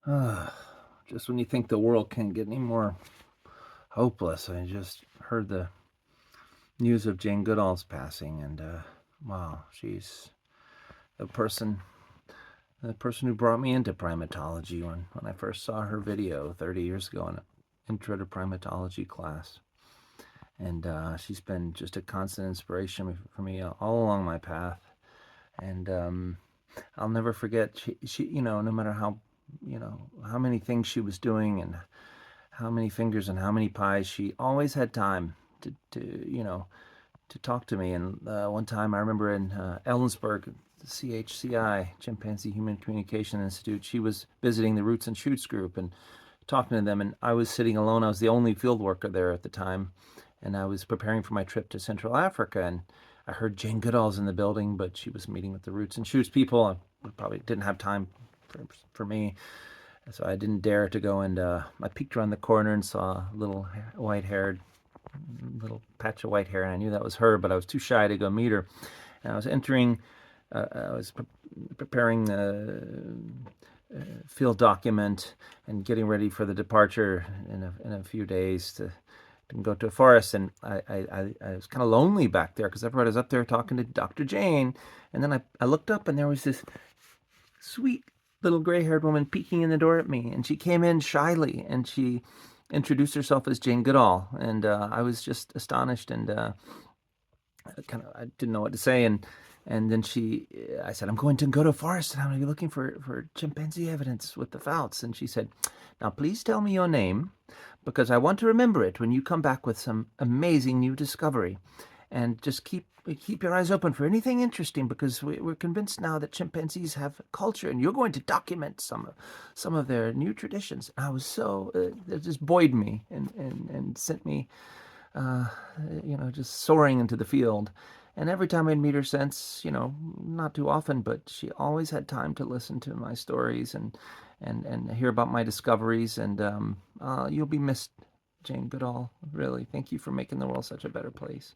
Uh, just when you think the world can't get any more hopeless, I just heard the news of Jane Goodall's passing, and wow, she's the person who brought me into primatology when I first saw her video 30 years ago in an intro to primatology class. And she's been just a constant inspiration for me all along my path. And I'll never forget, she, no matter how many things she was doing and how many fingers and how many pies, she always had time to talk to me. And one time I remember in Ellensburg, the CHCI, Chimpanzee Human Communication Institute, she was visiting the Roots and Shoots group and talking to them. And I was sitting alone. I was the only field worker there at the time. And I was preparing for my trip to Central Africa. And I heard Jane Goodall's in the building, but she was meeting with the Roots and Shoots people. I probably didn't have time for me. So I didn't dare to go, and I peeked around the corner and saw a little white-haired, little patch of white hair, and I knew that was her, but I was too shy to go meet her. And I was entering, I was preparing the field document and getting ready for the departure in a few days to go to a forest. And I was kind of lonely back there because everybody was up there talking to Dr. Jane. And then I looked up, and there was this sweet little gray-haired woman peeking in the door at me, and she came in shyly, and she introduced herself as Jane Goodall, and I was just astonished, and I didn't know what to say, and then I said, I'm going to go to a forest, and I'm going to be looking for chimpanzee evidence with the Fouts. And she said, now please tell me your name, because I want to remember it when you come back with some amazing new discovery, and just keep your eyes open for anything interesting, because we're convinced now that chimpanzees have culture, and you're going to document some of their new traditions. I was so it just buoyed me and sent me just soaring into the field. And every time I'd meet her since, not too often, but she always had time to listen to my stories and hear about my discoveries. And you'll be missed, Jane Goodall. Really, thank you for making the world such a better place.